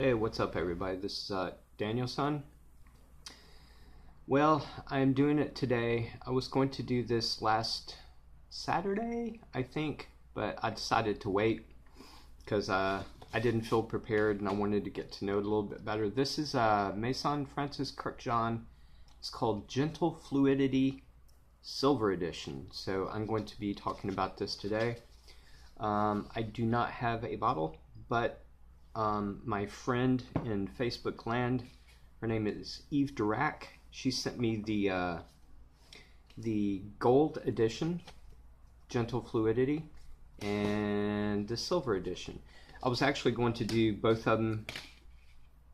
Hey, what's up everybody? This is Daniel-san. Well, I'm doing it today. I was going to do this last Saturday, I think, but I decided to wait because I didn't feel prepared and I wanted to get to know it a little bit better. This is Maison Kurkdjian. It's called Gentle Fluidity Silver Edition. So I'm going to be talking about this today. I do not have a bottle, but my friend in Facebook land, her name is Eve Dirac. She sent me the gold edition, Gentle Fluidity, and the silver edition. I was actually going to do both of them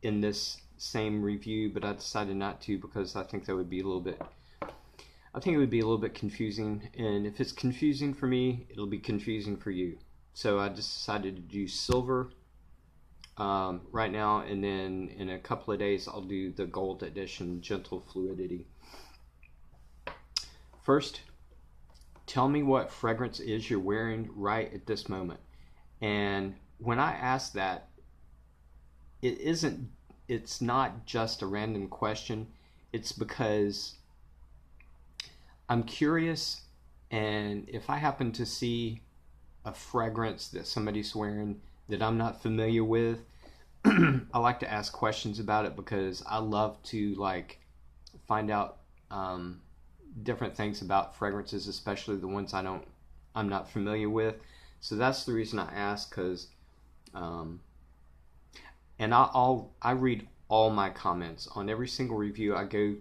in this same review, but I decided not to because I think that would be a little bit. I think it would be a little bit confusing, and if it's confusing for me, it'll be confusing for you. So I just decided to do silver right now, and then in a couple of days I'll do the gold edition, Gentle Fluidity. First, tell me what fragrance is you're wearing right at this moment. And when I ask that, it's not just a random question. It's because I'm curious, and if I happen to see a fragrance that somebody's wearing that I'm not familiar with, I like to ask questions about it because I love to find out different things about fragrances, especially the ones I'm not familiar with. So that's the reason I ask, because and I read all my comments on every single review. I go,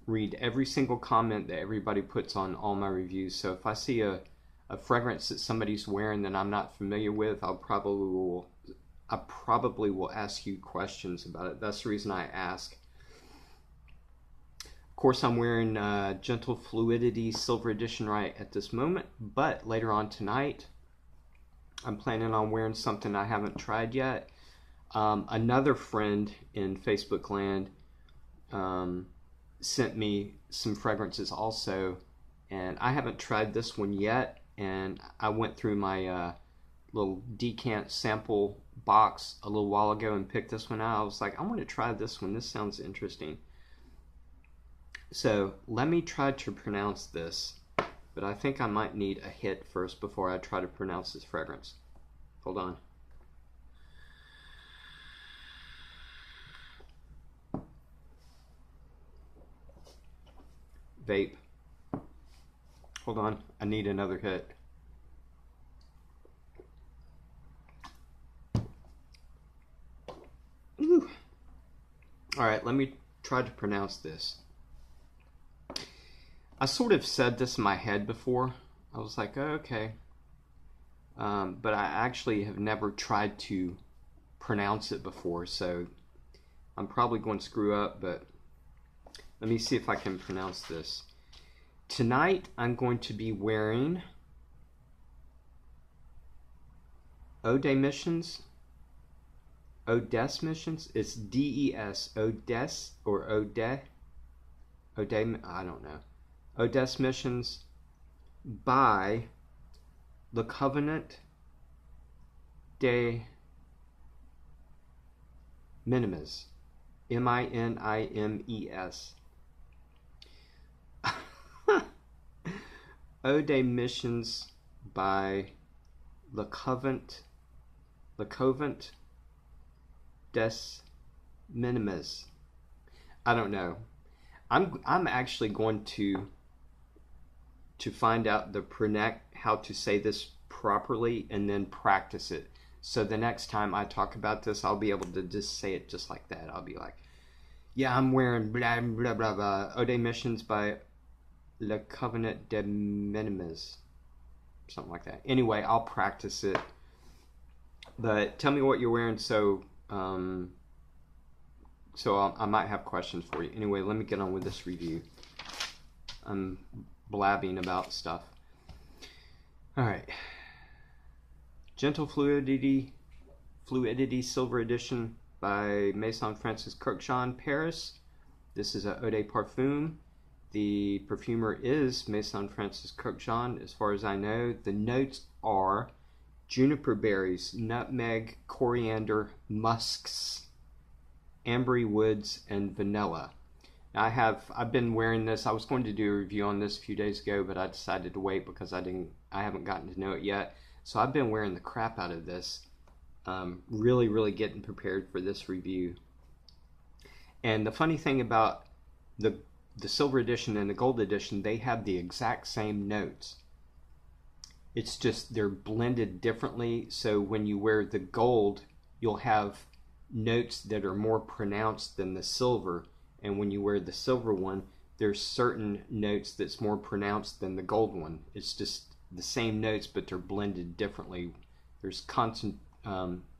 read every single comment that everybody puts on all my reviews. So if I see a fragrance that somebody's wearing that I'm not familiar with, I probably will ask you questions about it. That's the reason I ask. Of course, I'm wearing Gentle Fluidity Silver Edition right at this moment, but later on tonight, I'm planning on wearing something I haven't tried yet. Another friend in Facebook land sent me some fragrances also, and I haven't tried this one yet, and I went through my little decant sample box a little while ago and picked this one out. I was like, I want to try this one. This sounds interesting. So let me try to pronounce this, but I think I might need a hit first before I try to pronounce this fragrance. Hold on. Vape. Hold on, I need another hit. Ooh. All right, let me try to pronounce this. I sort of said this in my head before. I was like, oh, okay. But I actually have never tried to pronounce it before, so I'm probably going to screw up, but let me see if I can pronounce this. Tonight, I'm going to be wearing Eau des Missions. Missions. It's D-E-S. Odes or Ode. Ode, I don't know. Eau des Missions by Le Covenant des Minimes. M-I-N-I-M-E-S. Eau des Missions by Le Covenant des Minimes. I don't know. I'm actually going to find out how to say this properly and then practice it. So the next time I talk about this, I'll be able to just say it just like that. I'll be like, yeah, I'm wearing blah blah blah blah. Eau des Missions by Le Covenant des Minimes. Something like that. Anyway, I'll practice it. But tell me what you're wearing, so I might have questions for you. Anyway, let me get on with this review. I'm blabbing about stuff. All right. Gentle Fluidity Silver Edition by Maison Kurkdjian, Paris. This is a Eau de Parfum. The perfumer is Maison Kurkdjian, as far as I know. The notes are juniper berries, nutmeg, coriander, musks, ambery woods, and vanilla. Now I've been wearing this. I was going to do a review on this a few days ago, but I decided to wait because I haven't gotten to know it yet. So I've been wearing the crap out of this. Really getting prepared for this review. And the funny thing about the silver edition and the gold edition, they have the exact same notes. It's just they're blended differently. So when you wear the gold, you'll have notes that are more pronounced than the silver. And when you wear the silver one, there's certain notes that's more pronounced than the gold one. It's just the same notes, but they're blended differently. There's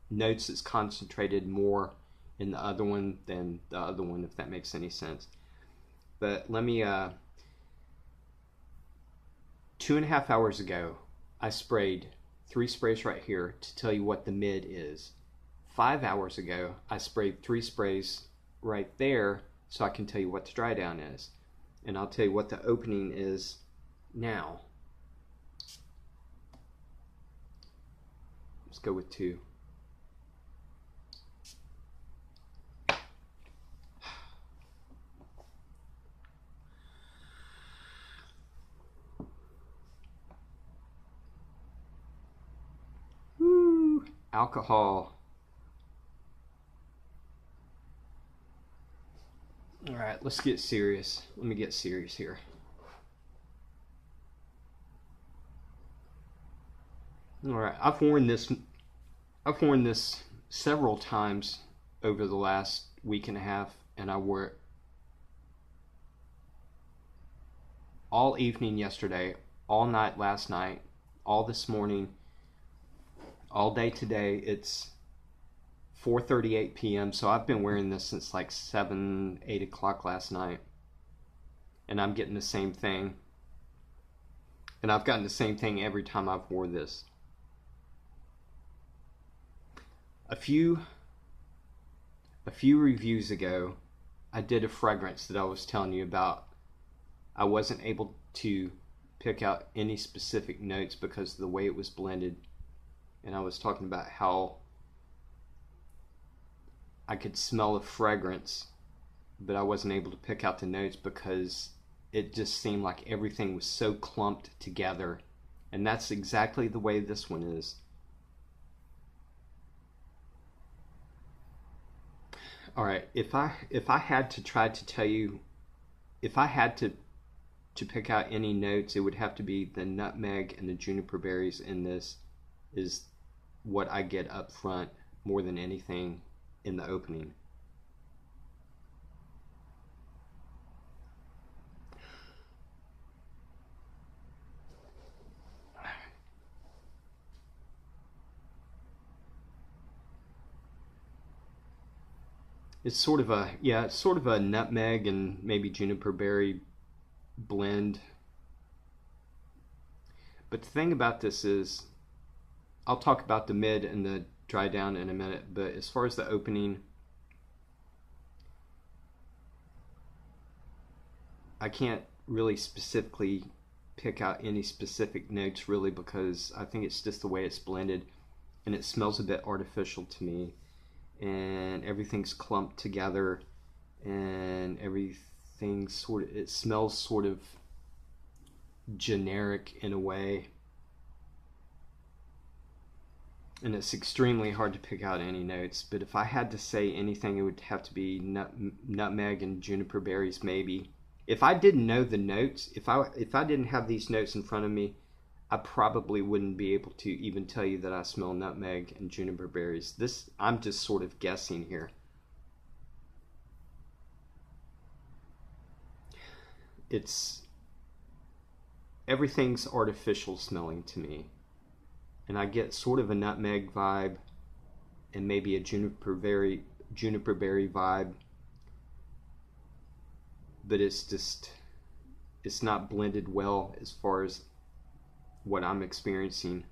notes that's concentrated more in the other one than the other one, if that makes any sense. But let me 2.5 hours ago, I sprayed 3 sprays right here to tell you what the mid is. 5 hours ago, I sprayed 3 sprays right there so I can tell you what the dry down is. And I'll tell you what the opening is now. Let's go with 2. Alcohol. All right, let's get serious. Let me get serious here. All right, I've worn this several times over the last week and a half, and I wore it all evening yesterday, all night last night, all this morning, all day today. It's 4:38 p.m. so I've been wearing this since like 8 o'clock last night, and I'm getting the same thing, and I've gotten the same thing every time I've wore this. A few reviews ago, I did a fragrance that I was telling you about. I wasn't able to pick out any specific notes because of the way it was blended. And I was talking about how I could smell a fragrance, but I wasn't able to pick out the notes because it just seemed like everything was so clumped together. And that's exactly the way this one is. All right, if I had to try to tell you, if I had to pick out any notes, it would have to be the nutmeg and the juniper berries in this is what I get up front more than anything in the opening. It's sort of a nutmeg and maybe juniper berry blend. But the thing about this is, I'll talk about the mid and the dry down in a minute, but as far as the opening, I can't really specifically pick out any specific notes really, because I think it's just the way it's blended, and it smells a bit artificial to me, and everything's clumped together, and everything it smells sort of generic in a way. And it's extremely hard to pick out any notes. But if I had to say anything, it would have to be nutmeg and juniper berries, maybe. If I didn't know the notes, if I didn't have these notes in front of me, I probably wouldn't be able to even tell you that I smell nutmeg and juniper berries. I'm just sort of guessing here. Everything's artificial smelling to me. And I get sort of a nutmeg vibe and maybe a juniper berry vibe, but it's not blended well as far as what I'm experiencing.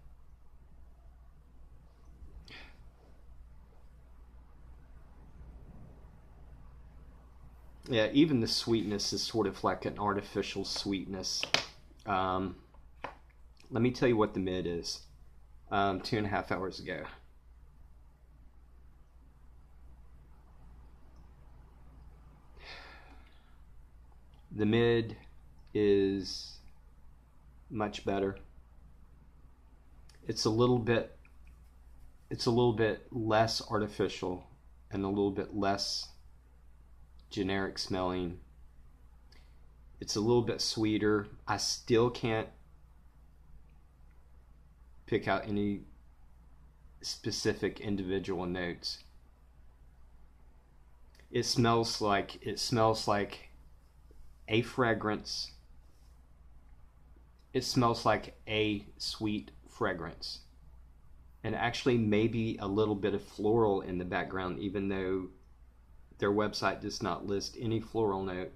Yeah, even the sweetness is sort of like an artificial sweetness. Let me tell you what the mid is. 2.5 hours ago. The mid is much better. It's a little bit less artificial and a little bit less generic smelling. It's a little bit sweeter. I still can't pick out any specific individual notes. It smells like a fragrance. It smells like a sweet fragrance. And actually maybe a little bit of floral in the background, even though their website does not list any floral note.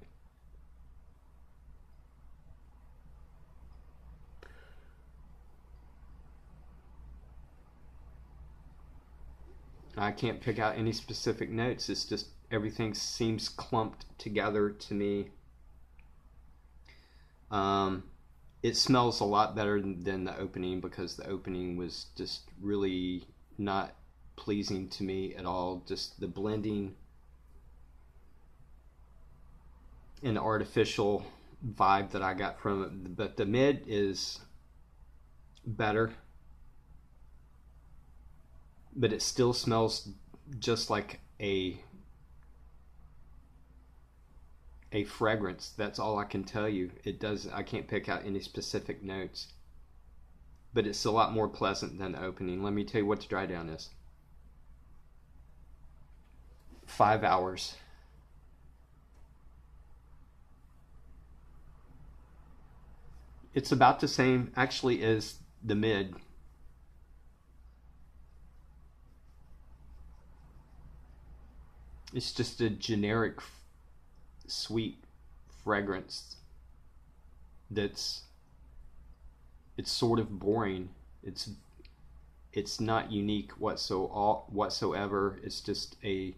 I can't pick out any specific notes. It's just everything seems clumped together to me. It smells a lot better than the opening, because the opening was just really not pleasing to me at all. Just the blending and the artificial vibe that I got from it. But the mid is better, but it still smells just like a fragrance. That's all I can tell you. I can't pick out any specific notes, but it's a lot more pleasant than the opening. Let me tell you what the dry down is. 5 hours. It's about the same actually as the mid. It's just a generic sweet fragrance it's sort of boring. It's not unique whatsoever. It's just a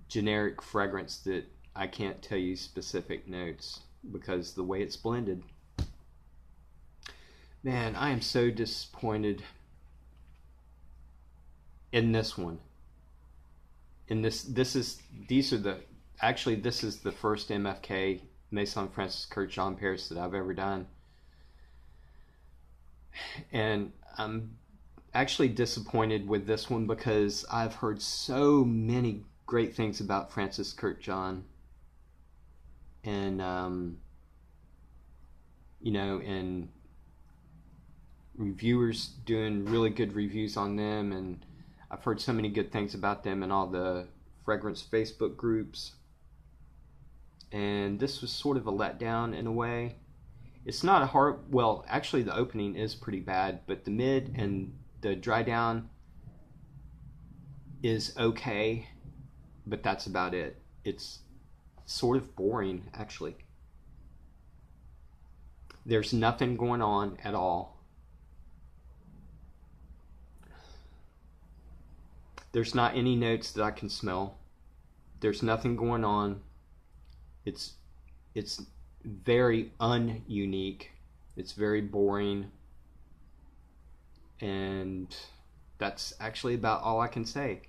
generic fragrance that I can't tell you specific notes because the way it's blended. Man, I am so disappointed in this one. This is the first MFK Maison Francis Kurkdjian Paris that I've ever done, and I'm actually disappointed with this one because I've heard so many great things about Francis Kurkdjian, and and reviewers doing really good reviews on them, and I've heard so many good things about them in all the fragrance Facebook groups. And this was sort of a letdown in a way. It's not a hard, well, actually the opening is pretty bad, but the mid and the dry down is okay, but that's about it. It's sort of boring, actually. There's nothing going on at all. There's not any notes that I can smell. There's nothing going on. It's very ununique. It's very boring. And that's actually about all I can say.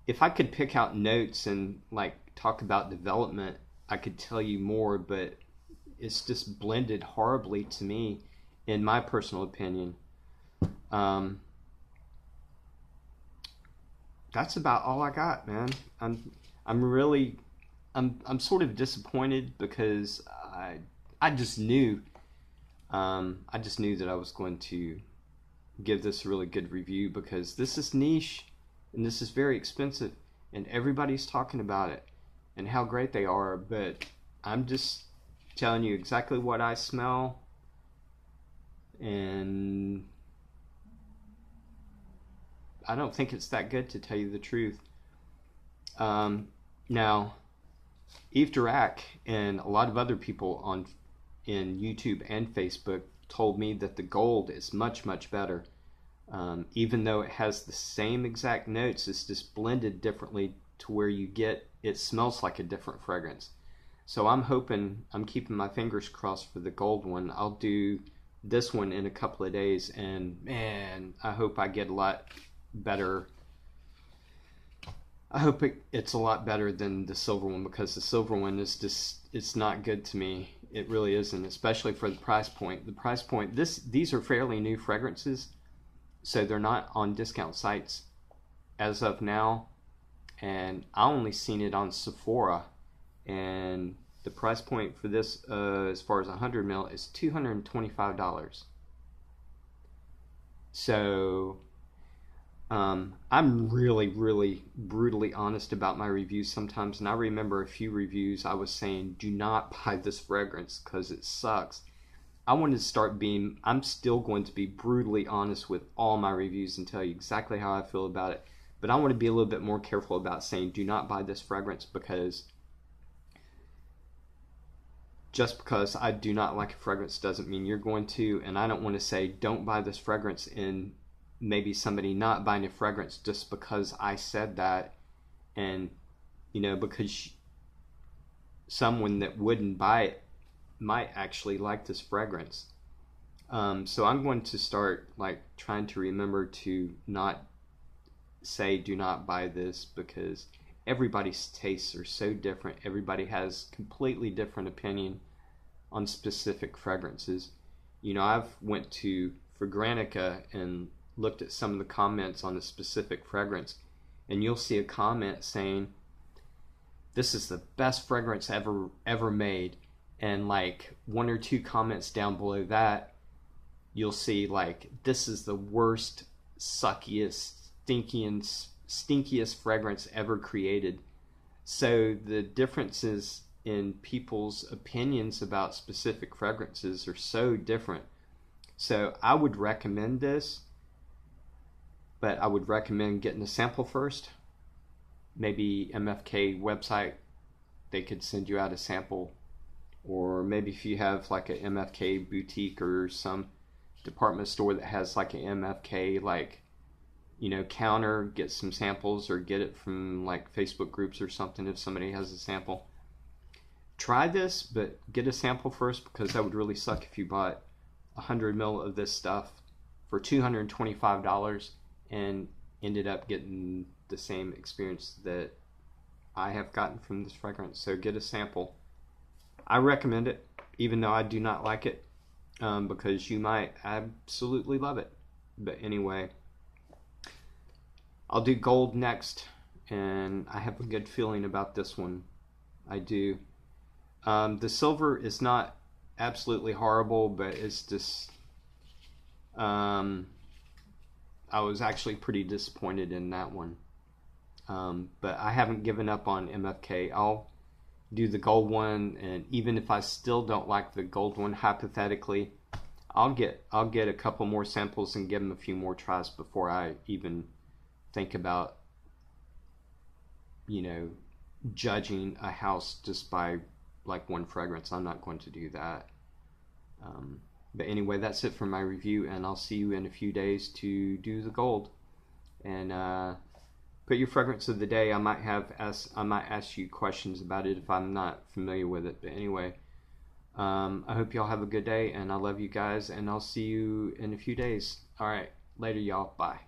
If I could pick out notes and like talk about development, I could tell you more, but it's just blended horribly to me, in my personal opinion. That's about all I got, man. I'm sort of disappointed because I just knew that I was going to give this a really good review, because this is niche and this is very expensive and everybody's talking about it and how great they are, but I'm just telling you exactly what I smell, and I don't think it's that good, to tell you the truth. Now, Yves Dirac and a lot of other people in YouTube and Facebook told me that the gold is much, much better. Even though it has the same exact notes, it's just blended differently to where it smells like a different fragrance. So I'm keeping my fingers crossed for the gold one. I'll do this one in a couple of days, and man, I hope I get a lot better. I hope it's a lot better than the silver one, because the silver one is just, it's not good to me. It really isn't, especially for the price point. The price point, these are fairly new fragrances, so they're not on discount sites as of now, and I only seen it on Sephora, and the price point for this, as far as 100 mil, is $225. So I'm really brutally honest about my reviews sometimes, and I remember a few reviews I was saying, do not buy this fragrance because it sucks. I wanted to start being, I'm still going to be brutally honest with all my reviews and tell you exactly how I feel about it, but I want to be a little bit more careful about saying do not buy this fragrance, because just because I do not like a fragrance doesn't mean you're going to, and I don't want to say don't buy this fragrance and maybe somebody not buying a fragrance just because I said that, and because someone that wouldn't buy it might actually like this fragrance. So I'm going to start trying to remember to not say do not buy this, because everybody's tastes are so different. Everybody has completely different opinion on specific fragrances. I've went to Fragrantica and looked at some of the comments on a specific fragrance, and you'll see a comment saying this is the best fragrance ever made, and one or two comments down below that you'll see this is the worst, suckiest, stinkiest fragrance ever created. So the differences in people's opinions about specific fragrances are so different. So I would recommend this, but I would recommend getting a sample first. Maybe MFK website, they could send you out a sample, or maybe if you have an MFK boutique or some department store that has an MFK counter, get some samples, or get it from Facebook groups or something if somebody has a sample. Try this, but get a sample first, because that would really suck if you bought 100 mil of this stuff for $225 and ended up getting the same experience that I have gotten from this fragrance. So get a sample. I recommend it, even though I do not like it, because you might absolutely love it. But anyway, I'll do gold next, and I have a good feeling about this one. I do. The silver is not absolutely horrible, but it's just I was actually pretty disappointed in that one. But I haven't given up on MFK. I'll do the gold one, and even if I still don't like the gold one, hypothetically, I'll get a couple more samples and give them a few more tries before I even think about judging a house just by one fragrance. I'm not going to do that. But anyway, that's it for my review, and I'll see you in a few days to do the gold. And put your fragrance of the day. I might ask you questions about it if I'm not familiar with it. But anyway, I hope y'all have a good day, and I love you guys, and I'll see you in a few days. All right, later y'all. Bye.